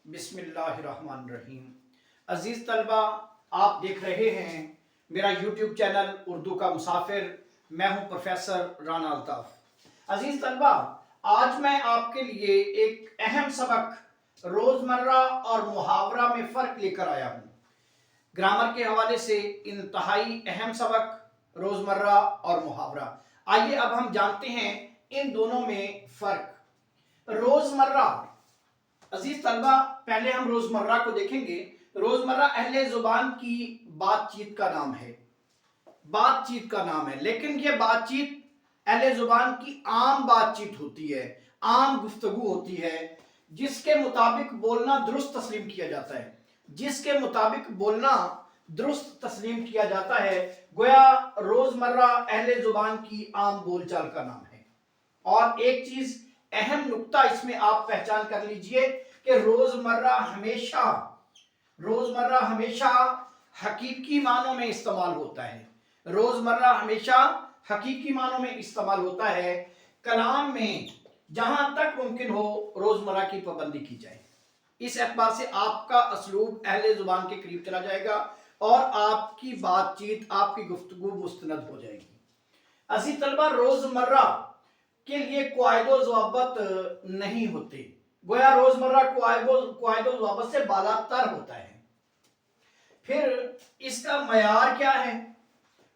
बिस्मिल्लाहिर्रहमानिर्रहीम। अजीज़ तलबा, आप देख रहे हैं मेरा यूट्यूब चैनल उर्दू का मुसाफिर। मैं हूं प्रोफेसर राना अल्ताफ। अजीज़ तलबा, आज मैं आपके लिए एक अहम सबक रोज़मर्रा और मुहावरा में फ़र्क लेकर आया हूं। ग्रामर के हवाले से इंतहाई अहम सबक रोज़मर्रा और मुहावरा। आइए अब हम जानते हैं इन दोनों में फ़र्क। रोज़मर्रा, अजीज तलबा, पहले हम रोजमर्रा को देखेंगे। रोजमर्रा अहले जुबान की बातचीत का नाम है, बातचीत का नाम है, लेकिन ये बातचीत अहले जुबान की आम बातचीत होती है, आम गुफ्तगू होती है, जिसके मुताबिक बोलना दुरुस्त तस्लीम किया जाता है, जिसके मुताबिक बोलना दुरुस्त तस्लीम किया जाता है। गोया रोजमर्रा अहले जुबान की आम बोलचाल का नाम है। और एक चीज अहम नुक्ता इसमें आप पहचान कर लीजिए कि रोजमर्रा हमेशा हकीकी मानों में इस्तेमाल होता है। रोजमर्रा हमेशा हकीकी मानों में इस्तेमाल होता है। कलाम में जहां तक मुमकिन हो रोजमर्रा की पाबंदी की जाए। इस एतबार से आपका असलूब अहले जुबान के करीब चला जाएगा और आपकी बातचीत, आपकी गुफ्तगू मुस्तनद हो जाएगी। अजीज तलबा, रोजमर्रा के लिए क्वायदो ज़वाबत नहीं होते। गोया रोजमर्रा क्वायदो ज़वाबत से बालातर होता है। फिर इसका मयार क्या है?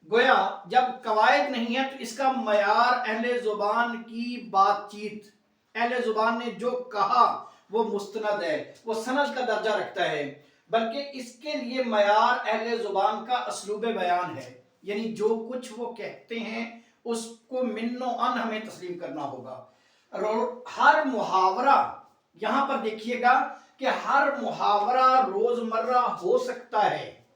गोया जब कवायद नहीं है तो इसका मयार अहले जुबान की बातचीत, अहले जुबान ने जो कहा वो मुस्तनद है, वो सनद का दर्जा रखता है। बल्कि इसके लिए मयार अहले जुबान का असलूब बयान है, यानी जो कुछ वो कहते हैं उसको मिन्नो अन हमें तस्लीम करना होगा। हर मुहावरा, यहां पर देखिएगा कि हर मुहावरा रोजमर्रा हो सकता है।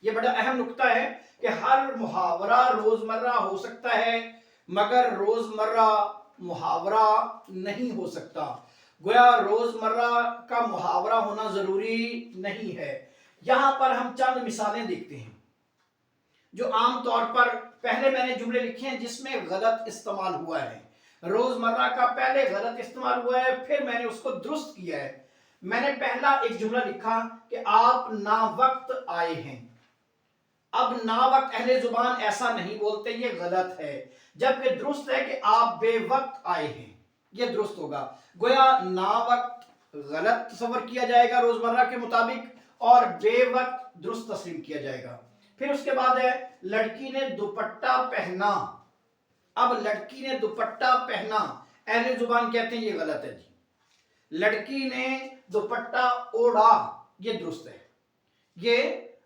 यह बड़ा अहम नुक्ता है कि हर मुहावरा रोजमर्रा हो सकता है, मगर रोजमर्रा मुहावरा नहीं हो सकता। गोया रोजमर्रा का मुहावरा होना जरूरी नहीं है। यहां पर हम चंद मिसालें देखते हैं जो आम तौर पर, पहले मैंने जुमले लिखे हैं जिसमें गलत इस्तेमाल हुआ है। रोजमर्रा का पहले गलत इस्तेमाल हुआ है, फिर मैंने उसको दुरुस्त किया है। मैंने पहला एक जुमला लिखा कि आप ना वक्त आए हैं। अब ना वक्त अहले जुबान ऐसा नहीं बोलते, ये गलत है। जबकि दुरुस्त है कि आप बेवक्त आए हैं, ये दुरुस्त होगा। गोया ना वक्त गलत तस्वर किया जाएगा रोजमर्रा के मुताबिक और बेवक्त दुरुस्त तस्लीम किया जाएगा। फिर उसके बाद है लड़की ने दुपट्टा पहना। अब लड़की ने दुपट्टा पहना, अहले जुबान कहते हैं ये गलत है जी। लड़की ने दुपट्टा ओढ़ा, ये दुरुस्त है, ये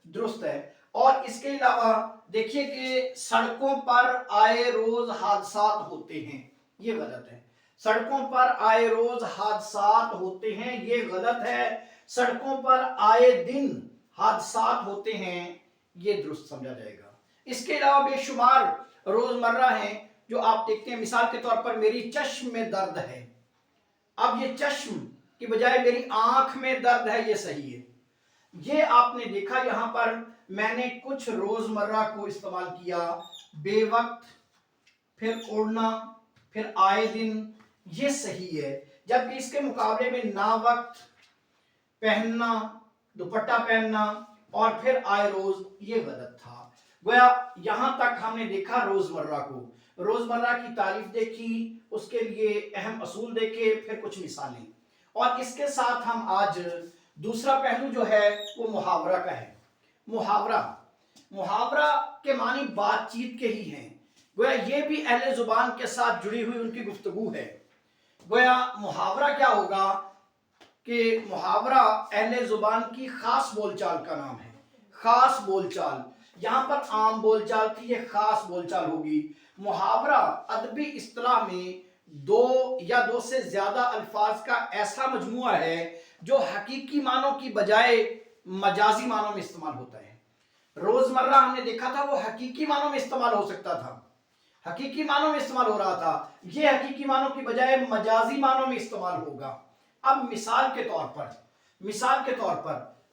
दुरुस्त है। और इसके अलावा देखिए कि सड़कों पर आए रोज हादसात होते हैं, ये गलत है। सड़कों पर आए रोज हादसात होते हैं, ये गलत है। सड़कों पर आए दिन हादसात होते हैं, ये दुरुस्त समझा जाएगा। इसके अलावा बेशुमार रोजमर्रा हैं जो आप देखते हैं। मिसाल के तौर पर मेरी चश्म में दर्द है। अब ये चश्म की बजाय मेरी आंख में दर्द है, ये सही है। ये आपने देखा, यहां पर मैंने कुछ रोजमर्रा को इस्तेमाल किया। बेवक्त, फिर ओढ़ना, फिर आए दिन, ये सही है। जबकि इसके मुकाबले में ना वक्त, पहनना, दुपट्टा पहनना और फिर आए रोज, ये गलत था। गोया यहां तक हमने देखा रोजमर्रा को, रोजमर्रा की तारीफ देखी, उसके लिए अहम असूल देखे, फिर कुछ मिसालें। और इसके साथ हम आज दूसरा पहलू जो है वो मुहावरा का है। मुहावरा के मानी बातचीत के ही हैं। गोया ये भी अहले जुबान के साथ जुड़ी हुई उनकी गुफ्तगू है। गोया मुहावरा क्या होगा कि मुहावरा अहले जुबान की खास बोलचाल का नाम है। खास बोलचाल, यहां पर आम बोलचाल थी, ये खास बोलचाल होगी। मुहावरा अदबी इस्तिलाह में दो या दो से ज्यादा अल्फाज का ऐसा मजमुआ है जो हकीकी मानों की बजाय मजाजी मानों में इस्तेमाल होता है। रोजमर्रा हमने देखा था वो हकीकी मानों में इस्तेमाल हो सकता था, हकीकी मानों में इस्तेमाल हो रहा था। ये हकीकी मानों की बजाय मजाजी मानों में इस्तेमाल होगा। अब मिसाल के तौर पर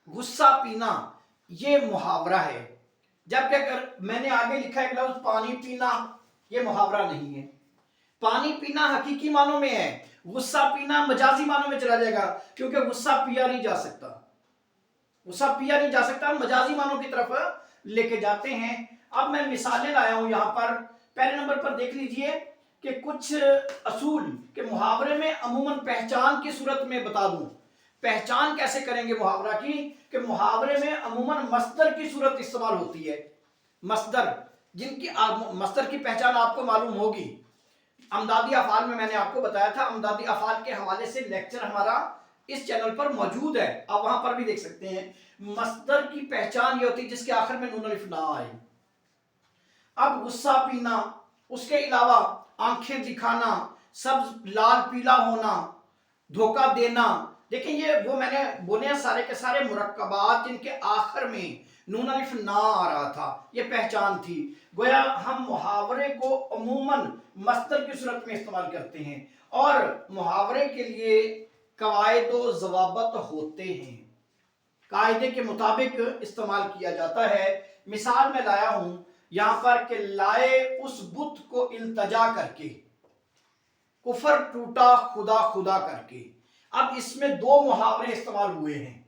गुस्सा पीना ये मुहावरा है। जबकि अगर मैंने आगे लिखा है लफ्ज पानी पीना, ये मुहावरा नहीं है। पानी पीना हकीकी मानों में है गुस्सा पीना मजाजी मानों में चला जाएगा, क्योंकि गुस्सा पिया नहीं जा सकता, गुस्सा पिया नहीं जा सकता, मजाजी मानों की तरफ लेके जाते हैं। अब मैं मिसालें लाया हूं यहां पर। पहले नंबर पर देख लीजिए कि कुछ असूल के मुहावरे में अमूमन पहचान की सूरत में बता दूं। पहचान कैसे करेंगे मुहावरा की, कि मुहावरे में अमूमन मस्दर की सूरत इस्तेमाल होती है। मस्दर, जिनकी मस्दर की पहचान आपको मालूम होगी। अमदादी अफआल में मैंने आपको बताया था, अमदादी अफआल के हवाले से लेक्चर हमारा इस चैनल पर मौजूद है, आप वहां पर भी देख सकते हैं। मस्दर की पहचान ये होती है जिसके आखिर में नून अलिफ ना आए। अब गुस्सा पीना, उसके अलावा आंखें दिखाना, सब्ज लाल पीला होना, धोखा देना, देखिए ये वो मैंने बोले हैं सारे के सारे मुरक्कबात जिनके आखिर में नून अलिफ ना आ रहा था, ये पहचान थी। गोया हम मुहावरे को अमूमन मस्दर की सूरत में इस्तेमाल करते हैं, और मुहावरे के लिए कवायद व ज़वाबित होते हैं, कायदे के मुताबिक इस्तेमाल किया जाता है। मिसाल में लाया हूं यहां पर कि लाए उस बुत को इल्तजा करके, कुफर टूटा खुदा खुदा करके। अब इसमें दो मुहावरे इस्तेमाल हुए हैं,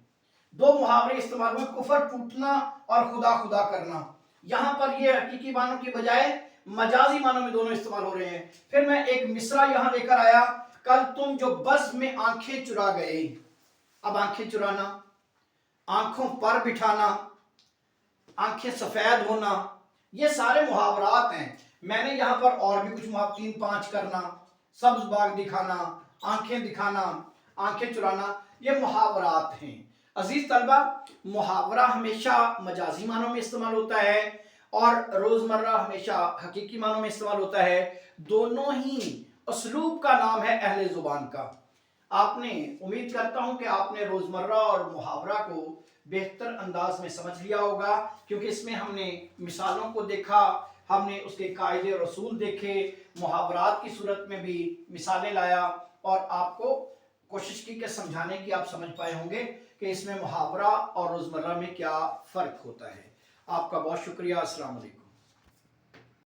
दो मुहावरे इस्तेमाल हुए, कुफर टूटना और खुदा खुदा करना। यहां पर ये हकीकी मानों की बजाय मजाजी मानों में दोनों इस्तेमाल हो रहे हैं। फिर मैं एक मिसरा यहां लेकर आया, कल तुम जो बस में आंखें चुरा गए। अब आंखें चुराना, आंखों पर बिठाना, आंखें सफेद होना, ये सारे मुहावरात हैं। मैंने यहां पर और भी कुछ 3-5 करना, सब्ज बाग दिखाना, आंखें दिखाना, आंखें चुराना, ये मुहावरात हैं। अजीज तलबा, मुहावरा हमेशा मजाजी मानों में इस्तेमाल होता है और रोजमर्रा हमेशा हकीकी मानों में इस्तेमाल होता है। दोनों ही उसलूब का नाम है अहले जुबान का। आपने, उम्मीद करता हूं कि आपने रोजमर्रा और मुहावरा को बेहतर अंदाज में समझ लिया होगा, क्योंकि इसमें हमने मिसालों को देखा, हमने उसके कायदे और असूल देखे, मुहावरात की सूरत में भी मिसालें लाया, और आपको कोशिश की कि समझाने की आप समझ पाए होंगे कि इसमें मुहावरा और रोजमर्रा में क्या फ़र्क होता है। आपका बहुत शुक्रिया। अस्सलाम वालेकुम।